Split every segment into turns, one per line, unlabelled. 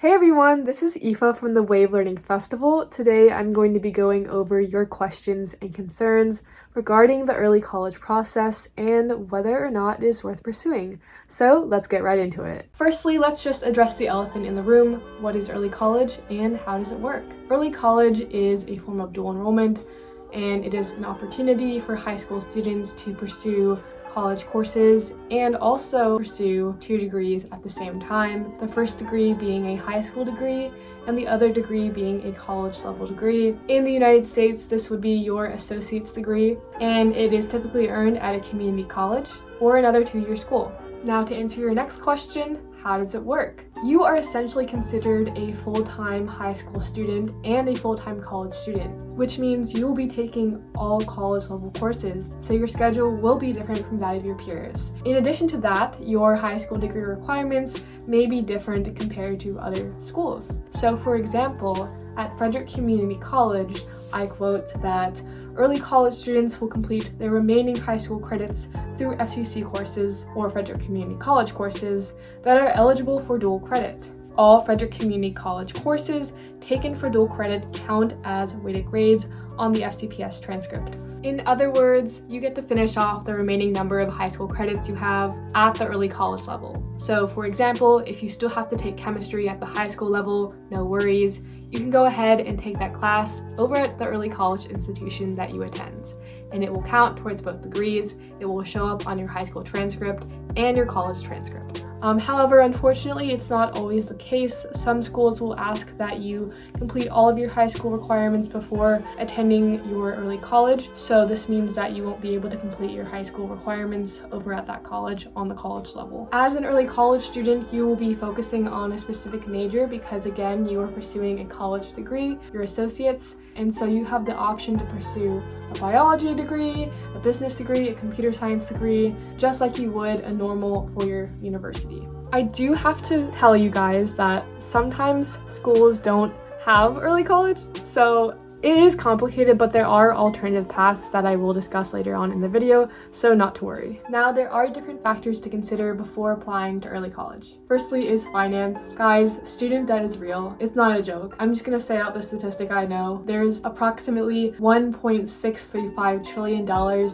Hey everyone, this is Aoife from the Wave Learning Festival. Today I'm going to be going over your questions and concerns regarding the early college process and whether or not it is worth pursuing. So let's get right into it. Firstly, let's just address the elephant in the room. What is early college and how does it work? Early college is a form of dual enrollment, and it is an opportunity for high school students to pursue college courses and also pursue 2 degrees at the same time, the first degree being a high school degree and the other degree being a college level degree. In the United States, this would be your associate's degree, and it is typically earned at a community college or another 2-year school. Now, to answer your next question, how does it work? You are essentially considered a full-time high school student and a full-time college student, which means you will be taking all college level courses, so your schedule will be different from that of your peers. In addition to that, your high school degree requirements may be different compared to other schools. So for example, at Frederick Community College, I quote that early college students will complete their remaining high school credits through FCC courses or Frederick Community College courses that are eligible for dual credit. All Frederick Community College courses taken for dual credit count as weighted grades on the FCPS transcript. In other words, you get to finish off the remaining number of high school credits you have at the early college level. So for example, if you still have to take chemistry at the high school level, no worries. You can go ahead and take that class over at the early college institution that you attend, and it will count towards both degrees. It will show up on your high school transcript and your college transcript. However, unfortunately, it's not always the case. Some schools will ask that you complete all of your high school requirements before attending your early college, so this means that you won't be able to complete your high school requirements over at that college on the college level. As an early college student, you will be focusing on a specific major because, again, you are pursuing a college degree, your associates, and so you have the option to pursue a biology degree, a business degree, a computer science degree, just like you would a normal four-year university. I do have to tell you guys that sometimes schools don't have early college, so it is complicated, but there are alternative paths that I will discuss later on in the video, so not to worry. Now, there are different factors to consider before applying to early college. Firstly is finance. Guys, student debt is real. It's not a joke. I'm just gonna say out the statistic I know. There's approximately $1.635 trillion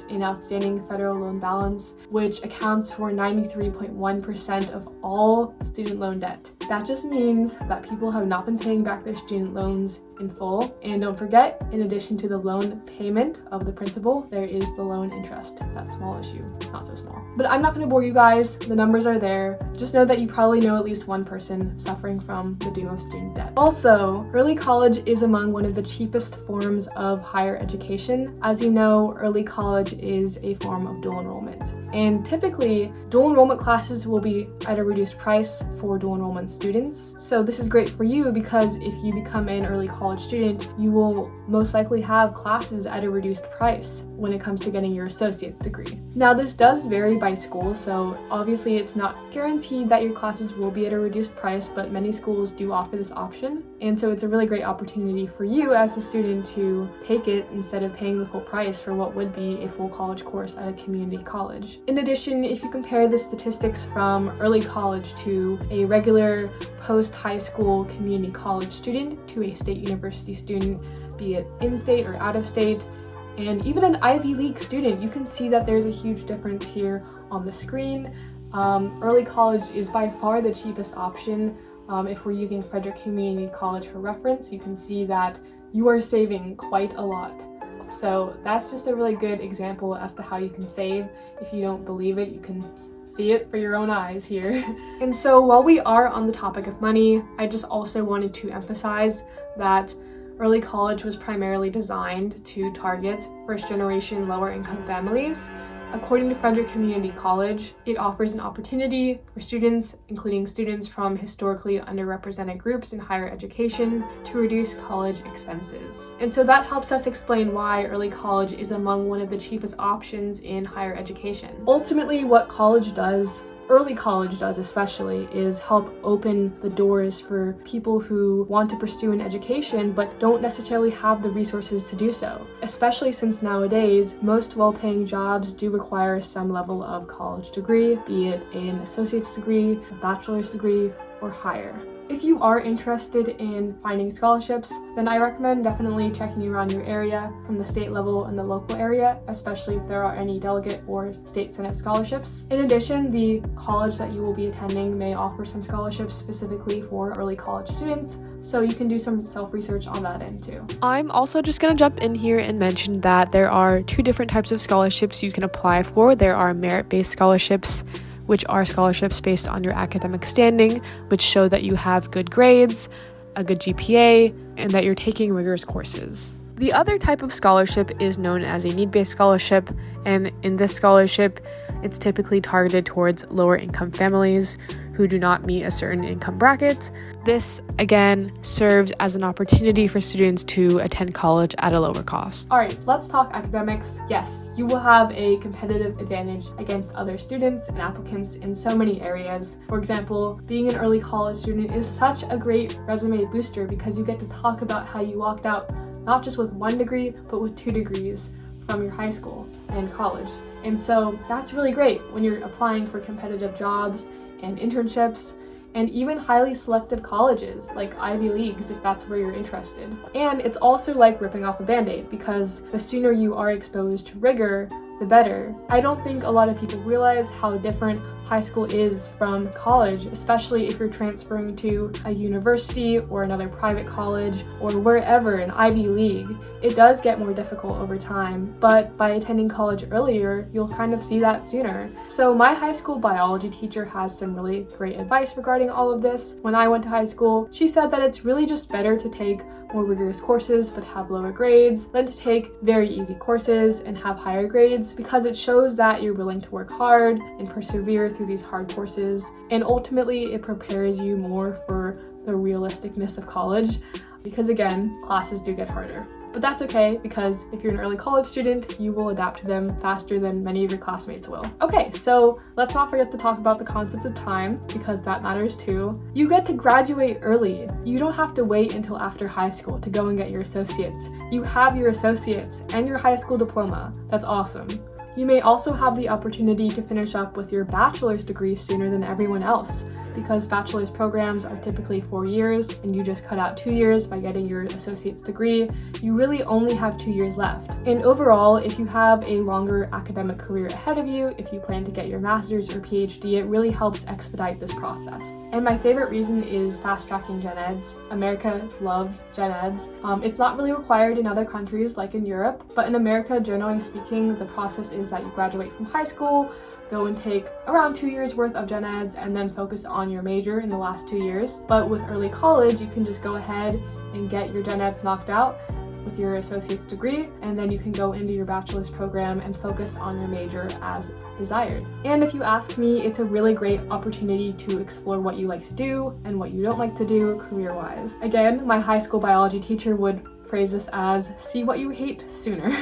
in outstanding federal loan balance, which accounts for 93.1% of all student loan debt. That just means that people have not been paying back their student loans in full. And don't forget, in addition to the loan payment of the principal, there is the loan interest. That small issue, not so small. But I'm not going to bore you guys. The numbers are there. Just know that you probably know at least one person suffering from the doom of student debt. Also, early college is among one of the cheapest forms of higher education. As you know, early college is a form of dual enrollment. And typically, dual enrollment classes will be at a reduced price for dual enrollment students. So this is great for you because if you become an early college student, you will most likely have classes at a reduced price when it comes to getting your associate's degree. Now, this does vary by school, so obviously it's not guaranteed that your classes will be at a reduced price, but many schools do offer this option. And so it's a really great opportunity for you as a student to take it instead of paying the full price for what would be a full college course at a community college. In addition, if you compare the statistics from early college to a regular post-high school community college student to a state university student, be it in-state or out-of-state, and even an Ivy League student, you can see that there's a huge difference here on the screen. Early college is by far the cheapest option. If we're using Frederick Community College for reference, you can see that you are saving quite a lot. So that's just a really good example as to how you can save. If you don't believe it, you can see it for your own eyes here. And so while we are on the topic of money, I just also wanted to emphasize that early college was primarily designed to target first-generation lower-income families. According to Frederick Community College, it offers an opportunity for students, including students from historically underrepresented groups in higher education, to reduce college expenses. And so that helps us explain why early college is among one of the cheapest options in higher education. Ultimately, what college does, early college does especially, is help open the doors for people who want to pursue an education but don't necessarily have the resources to do so, especially since nowadays most well-paying jobs do require some level of college degree, be it an associate's degree, a bachelor's degree, or higher. If you are interested in finding scholarships, then I recommend definitely checking around your area from the state level and the local area, especially if there are any delegate or state senate scholarships. In addition, the college that you will be attending may offer some scholarships specifically for early college students, so you can do some self-research on that end too. I'm also just going to jump in here and mention that there are two different types of scholarships you can apply for. There are merit-based scholarships, which are scholarships based on your academic standing, which show that you have good grades, a good GPA, and that you're taking rigorous courses. The other type of scholarship is known as a need-based scholarship, and in this scholarship, it's typically targeted towards lower income families who do not meet a certain income bracket. This, again, serves as an opportunity for students to attend college at a lower cost. Alright, let's talk academics. Yes, you will have a competitive advantage against other students and applicants in so many areas. For example, being an early college student is such a great resume booster because you get to talk about how you walked out not just with 1 degree, but with 2 degrees from your high school and college. And so that's really great when you're applying for competitive jobs and internships, and even highly selective colleges like Ivy Leagues if that's where you're interested. And it's also like ripping off a band-aid because the sooner you are exposed to rigor, the better. I don't think a lot of people realize how different high school is from college, especially if you're transferring to a university or another private college or wherever, an Ivy League. It does get more difficult over time, but by attending college earlier, you'll kind of see that sooner. So my high school biology teacher has some really great advice regarding all of this. When I went to high school, she said that it's really just better to take more rigorous courses but have lower grades than to take very easy courses and have higher grades, because it shows that you're willing to work hard and persevere through these hard courses, and ultimately it prepares you more for the realisticness of college, because again, classes do get harder. But that's okay, because if you're an early college student, you will adapt to them faster than many of your classmates will. Okay, so let's not forget to talk about the concept of time, because that matters too. You get to graduate early. You don't have to wait until after high school to go and get your associates. You have your associates and your high school diploma. That's awesome. You may also have the opportunity to finish up with your bachelor's degree sooner than everyone else, because bachelor's programs are typically 4 years and you just cut out 2 years by getting your associate's degree. You really only have 2 years left. And overall, if you have a longer academic career ahead of you, if you plan to get your master's or PhD, it really helps expedite this process. And my favorite reason is fast-tracking gen eds. America loves gen eds. It's not really required in other countries like in Europe, but in America, generally speaking, the process is that you graduate from high school, go and take around 2 years worth of gen eds, and then focus on your major in the last 2 years. But with early college, you can just go ahead and get your gen eds knocked out with your associate's degree, and then you can go into your bachelor's program and focus on your major as desired. And if you ask me, it's a really great opportunity to explore what you like to do and what you don't like to do career-wise. Again, my high school biology teacher would phrase this as see what you hate sooner.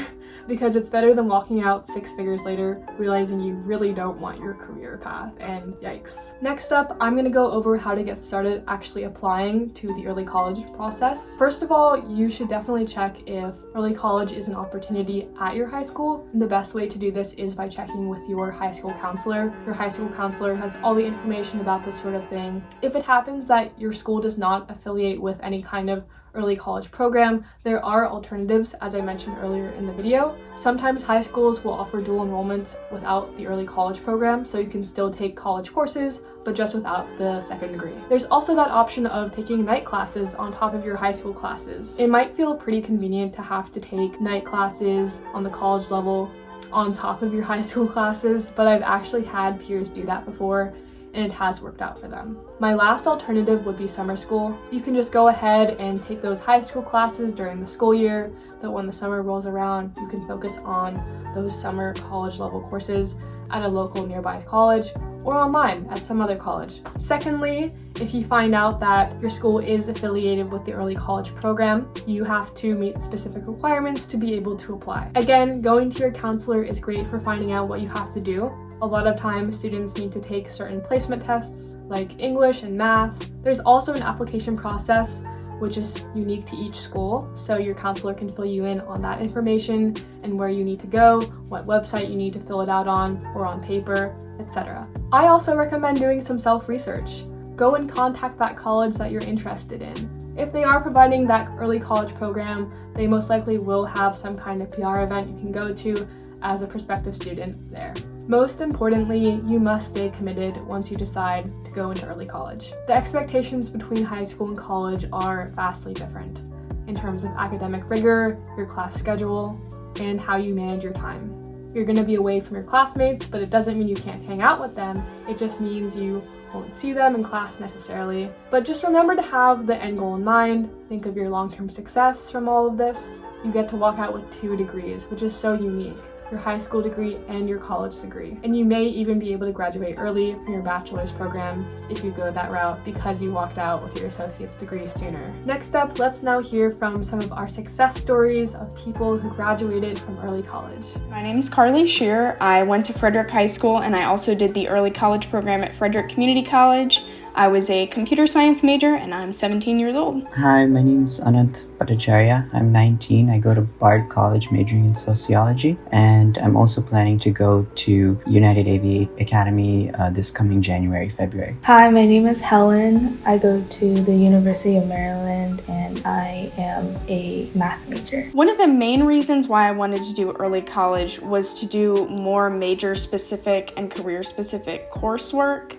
Because it's better than walking out 6 figures later, realizing you really don't want your career path, and yikes. Next up, I'm gonna go over how to get started actually applying to the early college process. First of all, you should definitely check if early college is an opportunity at your high school. And the best way to do this is by checking with your high school counselor. Your high school counselor has all the information about this sort of thing. If it happens that your school does not affiliate with any kind of early college program, there are alternatives, as I mentioned earlier in the video. Sometimes high schools will offer dual enrollment without the early college program, so you can still take college courses, but just without the second degree. There's also that option of taking night classes on top of your high school classes. It might feel pretty convenient to have to take night classes on the college level on top of your high school classes, but I've actually had peers do that before, and it has worked out for them. My last alternative would be summer school. You can just go ahead and take those high school classes during the school year, but when the summer rolls around, you can focus on those summer college level courses at a local nearby college or online at some other college. Secondly, if you find out that your school is affiliated with the early college program, you have to meet specific requirements to be able to apply. Again, going to your counselor is great for finding out what you have to do. A lot of times students need to take certain placement tests like English and math. There's also an application process which is unique to each school, so your counselor can fill you in on that information and where you need to go, what website you need to fill it out on or on paper, etc. I also recommend doing some self-research. go and contact that college that you're interested in. If they are providing that early college program, they most likely will have some kind of PR event you can go to as a prospective student there. Most importantly, you must stay committed once you decide to go into early college. The expectations between high school and college are vastly different in terms of academic rigor, your class schedule, and how you manage your time. You're going to be away from your classmates, but it doesn't mean you can't hang out with them. It just means you won't see them in class necessarily. But just remember to have the end goal in mind. Think of your long-term success from all of this. You get to walk out with 2 degrees, which is so unique. Your high school degree and your college degree. And you may even be able to graduate early from your bachelor's program if you go that route because you walked out with your associate's degree sooner. Next up, let's now hear from some of our success stories of people who graduated from early college.
My name is Carly Shear. I went to Frederick High School and I also did the early college program at Frederick Community College. I was a computer science major and I'm 17 years old.
Hi, my name's Anant Bhattacharya. I'm 19. I go to Bard College majoring in sociology, and I'm also planning to go to United Aviate Academy this coming January, February.
Hi, my name is Helen. I go to the University of Maryland and I am a math major.
One of the main reasons why I wanted to do early college was to do more major specific and career specific coursework.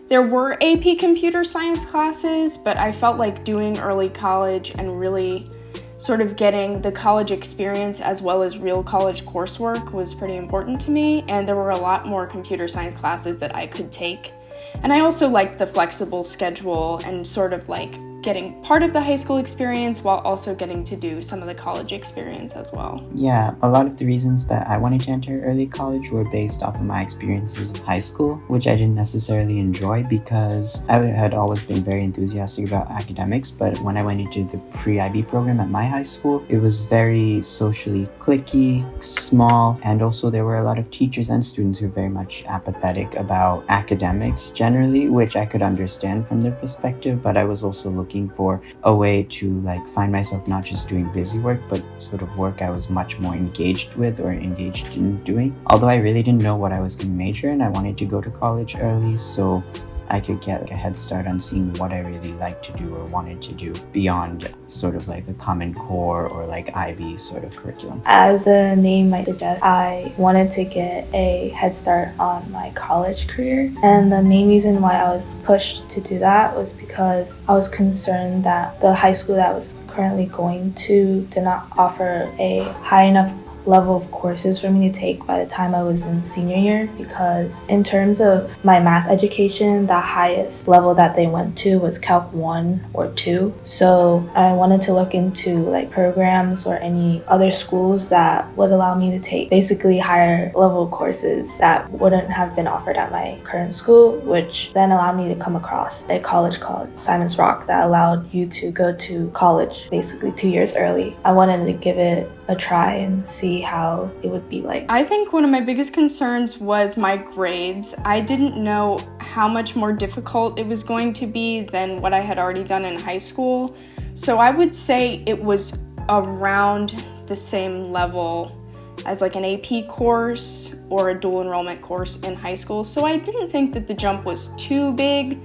There were AP computer science classes, but I felt like doing early college and really sort of getting the college experience as well as real college coursework was pretty important to me, and there were a lot more computer science classes that I could take. And I also liked the flexible schedule and sort of like getting part of the high school experience while also getting to do some of the college experience as well.
Yeah, a lot of the reasons that I wanted to enter early college were based off of my experiences in high school, which I didn't necessarily enjoy because I had always been very enthusiastic about academics, but when I went into the pre-IB program at my high school, it was very socially cliquey, small, and also there were a lot of teachers and students who were very much apathetic about academics generally, which I could understand from their perspective, but I was also looking for a way to like find myself not just doing busy work, but sort of work I was much more engaged with or engaged in doing. Although I really didn't know what I was going to major in, I wanted to go to college early so I could get a head start on seeing what I really liked to do or wanted to do beyond sort of like the Common Core or like IB sort of curriculum.
As the name might suggest, I wanted to get a head start on my college career. And the main reason why I was pushed to do that was because I was concerned that the high school that I was currently going to did not offer a high enough level of courses for me to take by the time I was in senior year, because in terms of my math education, the highest level that they went to was Calc 1 or 2. So I wanted to look into like programs or any other schools that would allow me to take basically higher level courses that wouldn't have been offered at my current school, which then allowed me to come across a college called Simon's Rock that allowed you to go to college basically 2 years early. I wanted to give it a try and see how it would be like.
I think one of my biggest concerns was my grades. I didn't know how much more difficult it was going to be than what I had already done in high school. So I would say it was around the same level as like an AP course or a dual enrollment course in high school. So I didn't think that the jump was too big.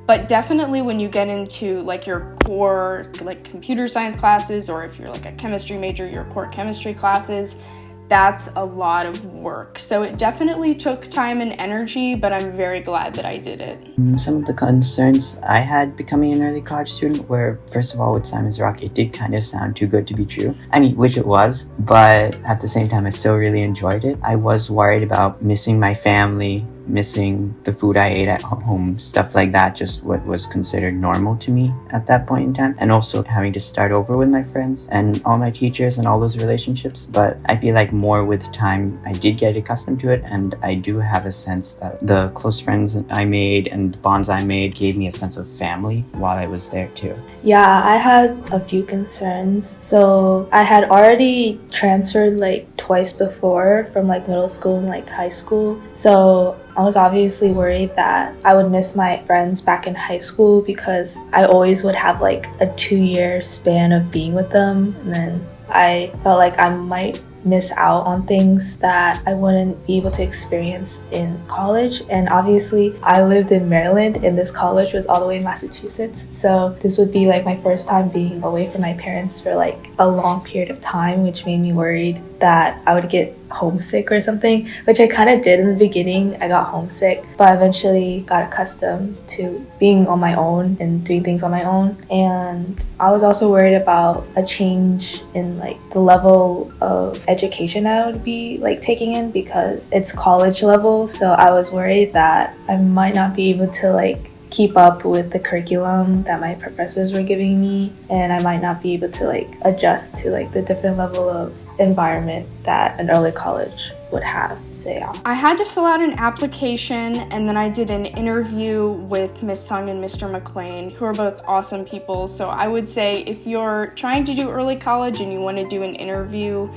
But definitely when you get into like your core like computer science classes, or if you're like a chemistry major, your core chemistry classes, that's a lot of work. So it definitely took time and energy, but I'm very glad that I did it.
Some of the concerns I had becoming an early college student were, first of all, with Simon's Rock, it did kind of sound too good to be true. I mean, which it was, but at the same time, I still really enjoyed it. I was worried about missing my family, missing the food I ate at home, stuff like that, just what was considered normal to me at that point in time, and also having to start over with my friends and all my teachers and all those relationships. But I feel like more with time I did get accustomed to it, and I do have a sense that the close friends I made and bonds I made gave me a sense of family while I was there too.
Yeah, I had a few concerns. So I had already transferred like twice before from like middle school and like high school. So I was obviously worried that I would miss my friends back in high school because I always would have like a 2-year span of being with them. And then I felt like I might miss out on things that I wouldn't be able to experience in college. And obviously, I lived in Maryland and this college was all the way in Massachusetts. So this would be like my first time being away from my parents for like a long period of time, which made me worried that I would get homesick or something, which I kind of did in the beginning. I got homesick, but I eventually got accustomed to being on my own and doing things on my own. And I was also worried about a change in like the level of education I would be like taking in, because it's college level. So I was worried that I might not be able to like keep up with the curriculum that my professors were giving me, and I might not be able to like adjust to like the different level of environment that an early college would have. So yeah.
I had to fill out an application, and then I did an interview with Miss Sung and Mr. McLean, who are both awesome people. So I would say if you're trying to do early college and you want to do an interview,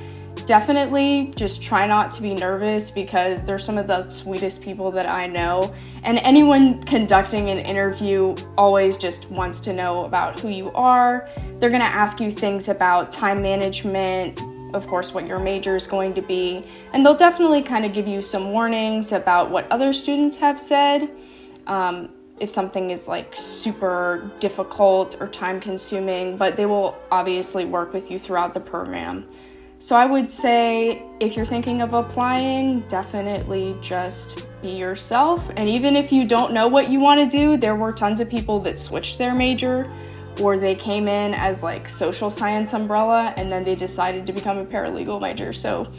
definitely just try not to be nervous, because they're some of the sweetest people that I know. And anyone conducting an interview always just wants to know about who you are. They're going to ask you things about time management, of course, what your major is going to be, and they'll definitely kind of give you some warnings about what other students have said. If something is like super difficult or time consuming, but they will obviously work with you throughout the program. So I would say if you're thinking of applying, definitely just be yourself. And even if you don't know what you want to do, there were tons of people that switched their major, or they came in as like social science umbrella and then they decided to become a paralegal major. So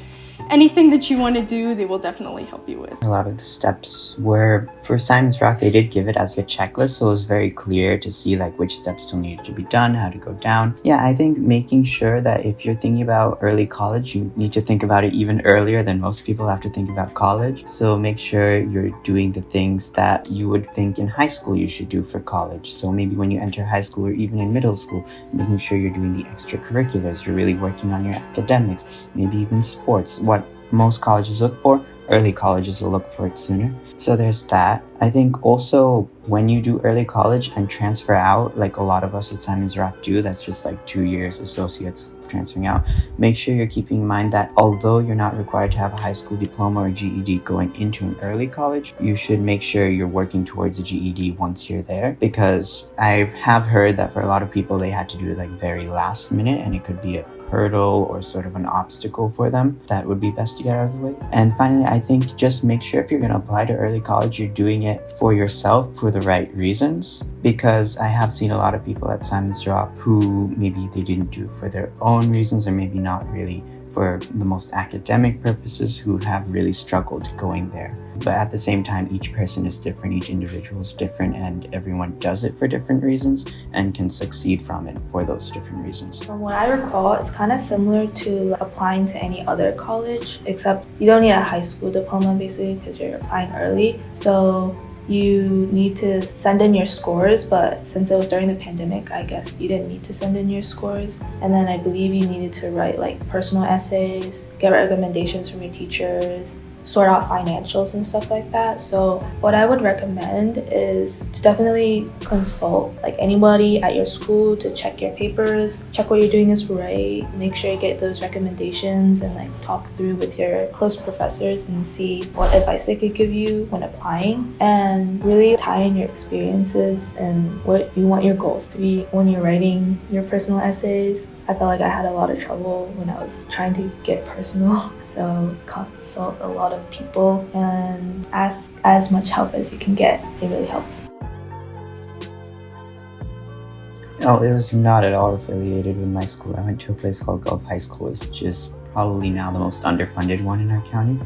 anything that you want to do, they will definitely help you with.
A lot of the steps were, for Simon's Rock, they did give it as a checklist, so it was very clear to see like which steps still needed to be done, how to go down. Yeah, I think making sure that if you're thinking about early college, you need to think about it even earlier than most people have to think about college. So make sure you're doing the things that you would think in high school you should do for college. So maybe when you enter high school or even in middle school, making sure you're doing the extracurriculars, you're really working on your academics, maybe even sports. What most colleges look for, early colleges will look for it sooner. So there's that. I think also when you do early college and transfer out, like a lot of us at Simon's Rock do, that's just like 2 years associates transferring out, make sure you're keeping in mind that although you're not required to have a high school diploma or GED going into an early college, you should make sure you're working towards a GED once you're there, because I have heard that for a lot of people they had to do it like very last minute, and it could be a hurdle or sort of an obstacle for them that would be best to get out of the way. And finally, I think just make sure if you're going to apply to early college, you're doing it for yourself for the right reasons, because I have seen a lot of people at Simon's Rock who maybe they didn't do it for their own reasons, or maybe not really for the most academic purposes, who have really struggled going there. But at the same time, each person is different, each individual is different, and everyone does it for different reasons and can succeed from it for those different reasons.
From what I recall, it's kind of similar to applying to any other college, except you don't need a high school diploma basically because you're applying early. So you need to send in your scores, but since it was during the pandemic, I guess you didn't need to send in your scores. And then I believe you needed to write like personal essays, get recommendations from your teachers, sort out financials and stuff like that. So what I would recommend is to definitely consult like anybody at your school to check your papers, check what you're doing is right, make sure you get those recommendations, and like talk through with your close professors and see what advice they could give you when applying, and really tie in your experiences and what you want your goals to be when you're writing your personal essays. I felt like I had a lot of trouble when I was trying to get personal. So consult a lot of people and ask as much help as you can get. It really helps.
No, it was not at all affiliated with my school. I went to a place called Gulf High School, which is probably now the most underfunded one in our county.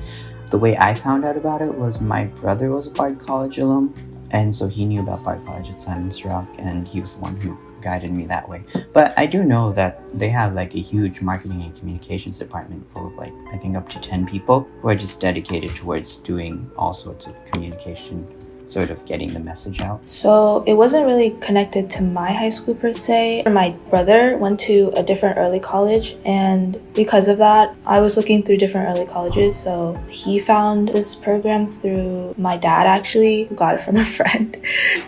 The way I found out about it was my brother was a Bard College alum, and so he knew about Bard College at Simon's Rock, and he was the one who guided me that way. But I do know that they have like a huge marketing and communications department full of like, I think up to 10 people who are just dedicated towards doing all sorts of communication sort of getting the message out?
So it wasn't really connected to my high school per se. My brother went to a different early college, and because of that, I was looking through different early colleges. So he found this program through my dad, actually, who got it from a friend.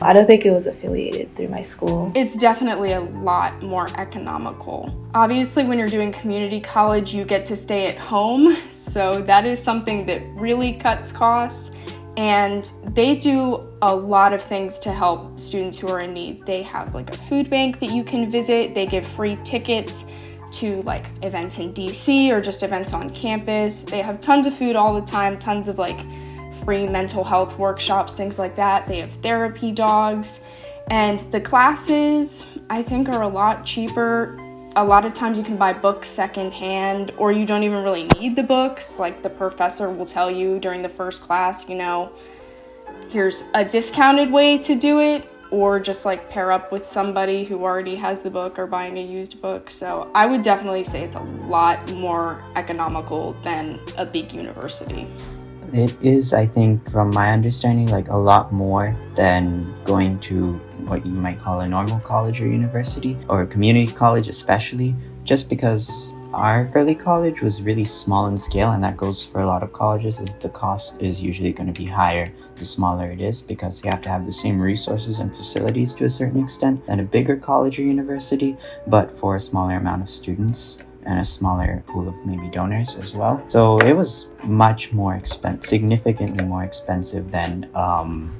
I don't think it was affiliated through my school.
It's definitely a lot more economical. Obviously, when you're doing community college, you get to stay at home, so that is something that really cuts costs. And they do a lot of things to help students who are in need. They have like a food bank that you can visit. They give free tickets to like events in DC or just events on campus. They have tons of food all the time, tons of like free mental health workshops, things like that. They have therapy dogs. And the classes, I think, are a lot cheaper. A lot of times you can buy books secondhand, or you don't even really need the books. Like the professor will tell you during the first class, you know, here's a discounted way to do it, or just like pair up with somebody who already has the book or buying a used book. So I would definitely say it's a lot more economical than a big university.
It is, I think, from my understanding, like a lot more than going to what you might call a normal college or university, or a community college especially, just because our early college was really small in scale, and that goes for a lot of colleges, is the cost is usually going to be higher the smaller it is, because you have to have the same resources and facilities to a certain extent than a bigger college or university, but for a smaller amount of students and a smaller pool of maybe donors as well. So it was much more expensive, significantly more expensive than,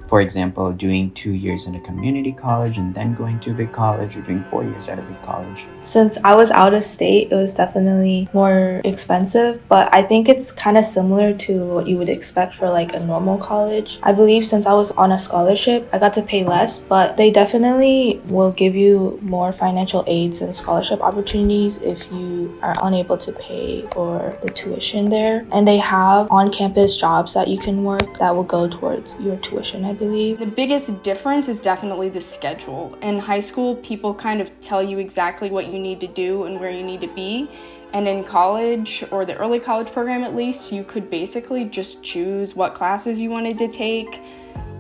for example, doing 2 years in a community college and then going to a big college, or doing 4 years at a big college.
Since I was out of state, it was definitely more expensive, but I think it's kind of similar to what you would expect for like a normal college. I believe since I was on a scholarship, I got to pay less, but they definitely will give you more financial aids and scholarship opportunities if you are unable to pay for the tuition there. And they have on-campus jobs that you can work that will go towards your tuition, I believe.
The biggest difference is definitely the schedule. In high school, people kind of tell you exactly what you need to do and where you need to be. And in college, or the early college program at least, you could basically just choose what classes you wanted to take.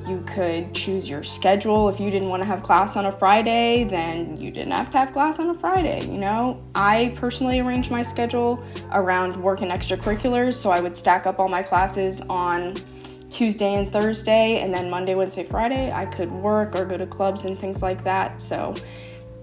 You could choose your schedule. If you didn't want to have class on a Friday, then you didn't have to have class on a Friday, you know? I personally arranged my schedule around work and extracurriculars, so I would stack up all my classes on Tuesday and Thursday, and then Monday, Wednesday, Friday, I could work or go to clubs and things like that. So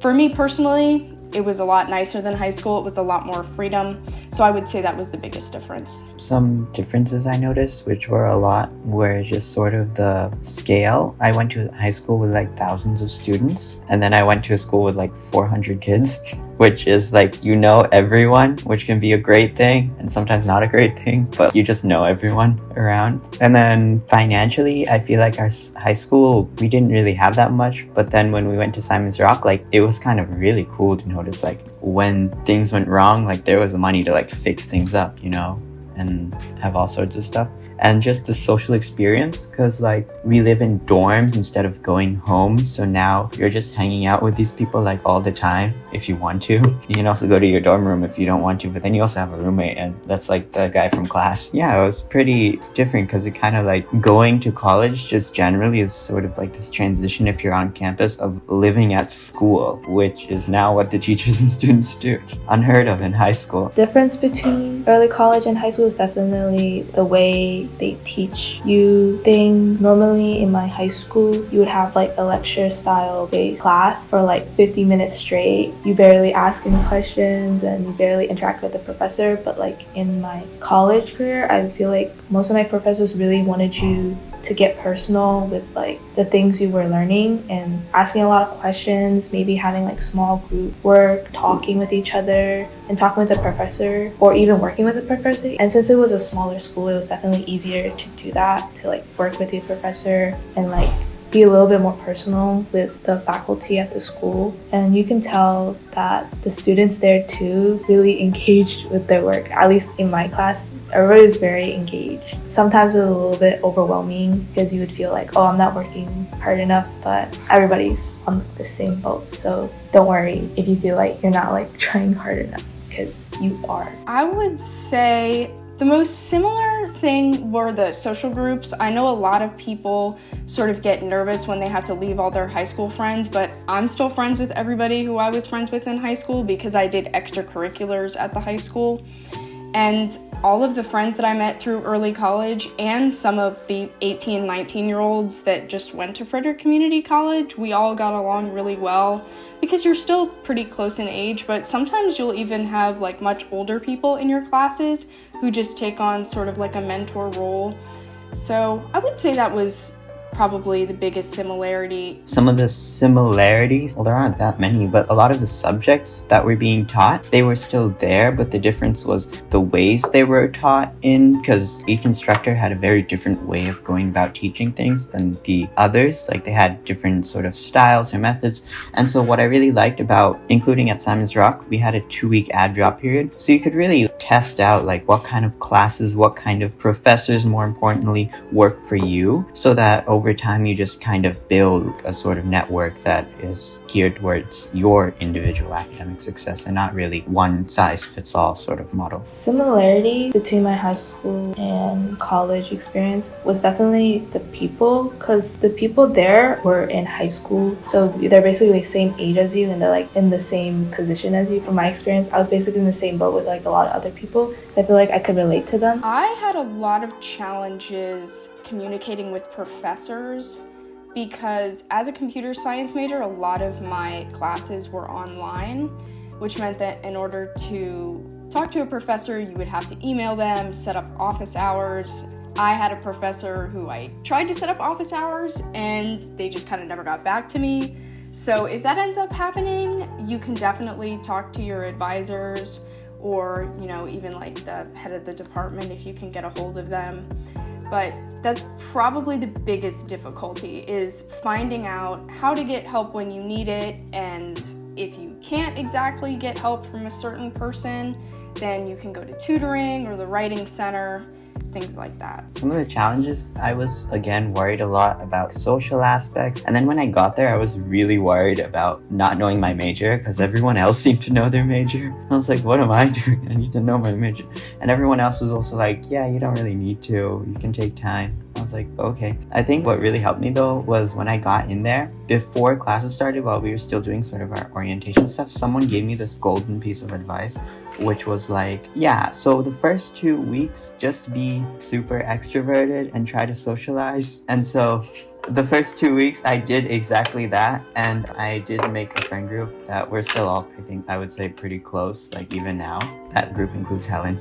for me personally, it was a lot nicer than high school. It was a lot more freedom. So I would say that was the biggest difference.
Some differences I noticed, which were a lot, were just sort of the scale. I went to high school with like thousands of students, and then I went to a school with like 400 kids, which is like, you know everyone, which can be a great thing and sometimes not a great thing, but you just know everyone around. And then financially, I feel like our high school, we didn't really have that much, but then when we went to Simon's Rock, like it was kind of really cool to notice like when things went wrong, like there was the money to like fix things up, you know, and have all sorts of stuff. And just the social experience, because like we live in dorms instead of going home, so now you're just hanging out with these people like all the time if you want to. You can also go to your dorm room if you don't want to, but then you also have a roommate, and that's like the guy from class. Yeah, it was pretty different, because it kind of like going to college just generally is sort of like this transition, if you're on campus, of living at school, which is now what the teachers and students do. Unheard of in high school.
Difference between early college and high school is definitely the way they teach you things. Normally in my high school, you would have like a lecture style based class for like 50 minutes straight. You barely ask any questions and you barely interact with the professor. But like in my college career, I feel like most of my professors really wanted you to get personal with like the things you were learning and asking a lot of questions, maybe having like small group work, talking with each other and talking with the professor, or even working with the professor. And since it was a smaller school, it was definitely easier to do that, to like work with the professor and like be a little bit more personal with the faculty at the school. And you can tell that the students there too really engaged with their work. At least in my class, everybody is very engaged. Sometimes it was a little bit overwhelming because you would feel like, oh, I'm not working hard enough, but everybody's on the same boat. So don't worry if you feel like you're not like trying hard enough, because you are.
I would say The most similar thing were the social groups. I know a lot of people sort of get nervous when they have to leave all their high school friends, but I'm still friends with everybody who I was friends with in high school because I did extracurriculars at the high school. And all of the friends that I met through early college and some of the 18, 19-year-olds that just went to Frederick Community College, we all got along really well because you're still pretty close in age, but sometimes you'll even have like much older people in your classes who just take on sort of like a mentor role. So I would say that was probably the biggest similarity.
Some of the similarities, well, there aren't that many, but a lot of the subjects that were being taught, they were still there, but the difference was the ways they were taught in, because each instructor had a very different way of going about teaching things than the others. Like, they had different sort of styles or methods. And so what I really liked about including at Simon's Rock, we had a 2-week ad drop period. So you could really test out like what kind of classes, what kind of professors, more importantly, work for you, so that over time you just kind of build a sort of network that is geared towards your individual academic success and not really one size fits all sort of model.
Similarity between my high school and college experience was definitely the people, because the people there were in high school, so they're basically the same age as you and they're like in the same position as you. From my experience, I was basically in the same boat with like a lot of other people, so I feel like I could relate to them.
I had a lot of challenges communicating with professors because as a computer science major, a lot of my classes were online, which meant that in order to talk to a professor, you would have to email them, set up office hours. I had a professor who I tried to set up office hours and they just kind of never got back to me. So if that ends up happening, you can definitely talk to your advisors or, you know, even like the head of the department if you can get a hold of them. But that's probably the biggest difficulty, is finding out how to get help when you need it, and if you can't exactly get help from a certain person, then you can go to tutoring or the writing center, things like that.
Some of the challenges, I was again worried a lot about social aspects, and then when I got there I was really worried about not knowing my major because everyone else seemed to know their major. I was like, what am I doing? I need to know my major. And everyone else was also like, yeah, you don't really need to, you can take time. I was like, okay. I think what really helped me though was when I got in there, before classes started, while we were still doing sort of our orientation stuff, someone gave me this golden piece of advice, which was like, yeah, so the first 2 weeks, just be super extroverted and try to socialize. And so the first 2 weeks, I did exactly that. And I did make a friend group that we're still all, I think, I would say pretty close, like even now. That group includes Helen.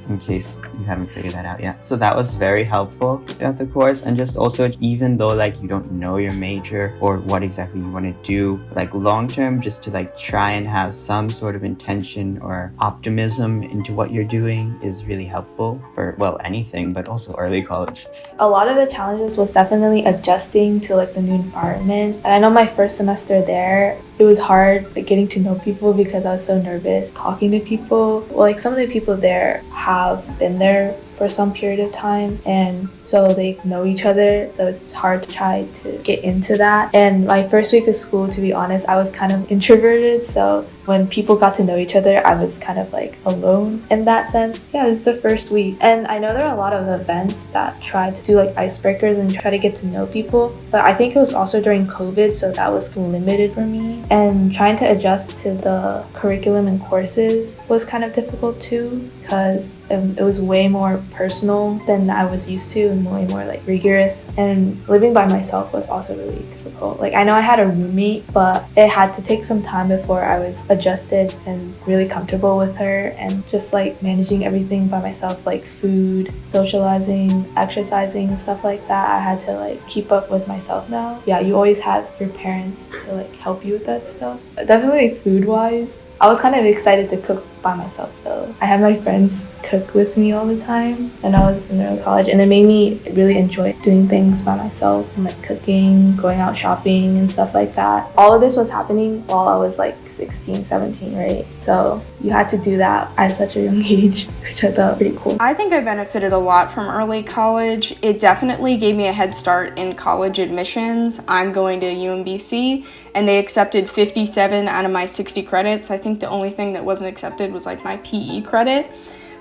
In case you haven't figured that out yet. So that was very helpful throughout the course. And just also, even though like you don't know your major or what exactly you want to do, like long term, just to like try and have some sort of intention or optimism into what you're doing is really helpful for, well, anything, but also early college.
A lot of the challenges was definitely adjusting to like the new environment. And I know my first semester there, it was hard like getting to know people because I was so nervous talking to people. Well, like some of the people there have been there for some period of time, and so they know each other, so it's hard to try to get into that. And my first week of school, to be honest, I was kind of introverted, so when people got to know each other, I was kind of like alone in that sense. Yeah, it was the first week. And I know there are a lot of events that try to do like icebreakers and try to get to know people, but I think it was also during COVID, so that was limited for me. And trying to adjust to the curriculum and courses was kind of difficult too, because it was way more personal than I was used to and way more like rigorous. And living by myself was also really difficult. Like I know I had a roommate, but it had to take some time before I was adjusted and really comfortable with her, and just like managing everything by myself, like food, socializing, exercising, and stuff like that. I had to like keep up with myself now. Yeah, you always had your parents to like help you with that stuff. Definitely food wise, I was kind of excited to cook by myself though. I had my friends cook with me all the time and I was in early college, and it made me really enjoy doing things by myself and like cooking, going out shopping and stuff like that. All of this was happening while I was like 16, 17, right? So you had to do that at such a young age, which I thought pretty cool.
I think I benefited a lot from early college. It definitely gave me a head start in college admissions. I'm going to UMBC and they accepted 57 out of my 60 credits. I think the only thing that wasn't accepted was like my PE credit.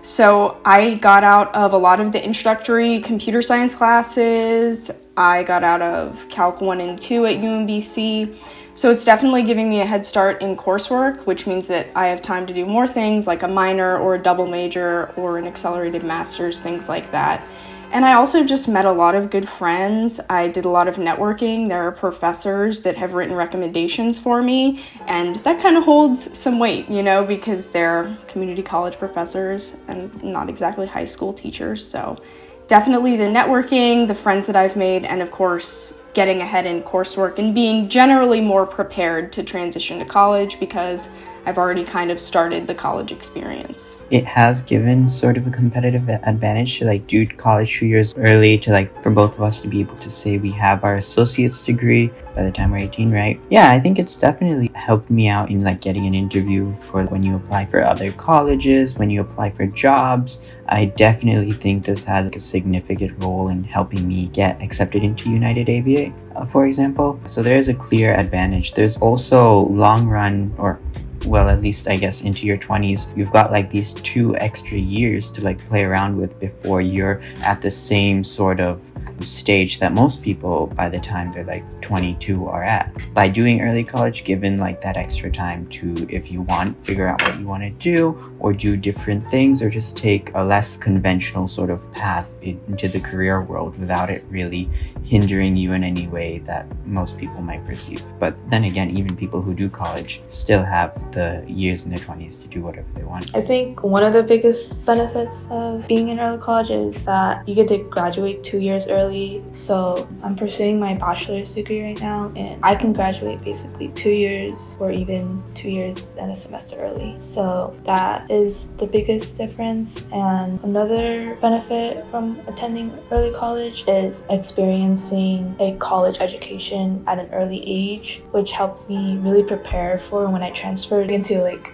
So I got out of a lot of the introductory computer science classes. I got out of Calc 1 and 2 at UMBC. So it's definitely giving me a head start in coursework, which means that I have time to do more things like a minor or a double major or an accelerated master's, things like that. And I also just met a lot of good friends. I did a lot of networking. There are professors that have written recommendations for me, and that kind of holds some weight, you know, because they're community college professors and not exactly high school teachers. So definitely the networking, the friends that I've made, and of course, getting ahead in coursework and being generally more prepared to transition to college because I've already kind of started the college experience.
It has given sort of a competitive advantage to like do college 2 years early, to like for both of us to be able to say we have our associate's degree by the time we're 18, right? Yeah, I think it's definitely helped me out in like getting an interview for when you apply for other colleges, when you apply for jobs. I definitely think this had like a significant role in helping me get accepted into United Aviate, for example. So there's a clear advantage. There's also long run, or well, at least I guess into your 20s, you've got like these 2 extra years to like play around with before you're at the same sort of stage that most people by the time they're like 22 are at. By doing early college, given like that extra time to, if you want, figure out what you want to do or do different things or just take a less conventional sort of path into the career world without it really hindering you in any way that most people might perceive. But then again, even people who do college still have the years in their 20s to do whatever they want.
I think one of the biggest benefits of being in early college is that you get to graduate 2 years early. So I'm pursuing my bachelor's degree right now, and I can graduate basically 2 years or even 2 years and a semester early. So that is the biggest difference. And another benefit from attending early college is experiencing a college education at an early age, which helped me really prepare for when I transferred into like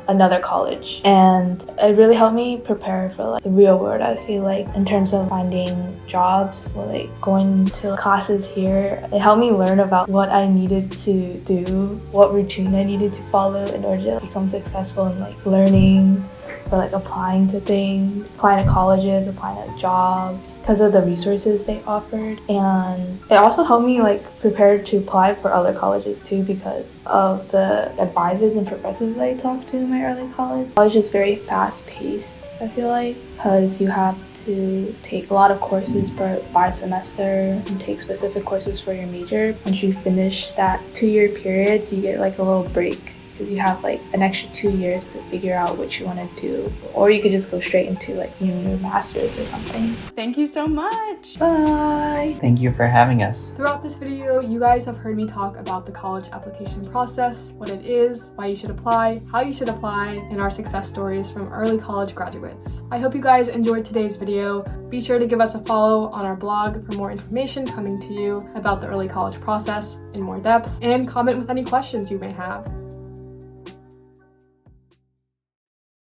another college. And it really helped me prepare for like the real world, I feel like, in terms of finding jobs or like going to classes here. It helped me learn about what I needed to do, what routine I needed to follow in order to become successful in like learning or like applying to things, applying to colleges, applying to jobs because of the resources they offered. And it also helped me like prepare to apply for other colleges too because of the advisors and professors that I talked to in my early college. College is very fast paced, I feel like, because you have to take a lot of courses by semester and take specific courses for your major. Once you finish that 2-year period, you get like a little break because you have like an extra 2 years to figure out what you want to do, or you could just go straight into like your master's or something.
Thank you so much.
Bye.
Thank you for having us.
Throughout this video, you guys have heard me talk about the college application process, what it is, why you should apply, how you should apply, and our success stories from early college graduates. I hope you guys enjoyed today's video. Be sure to give us a follow on our blog for more information coming to you about the early college process in more depth, and comment with any questions you may have.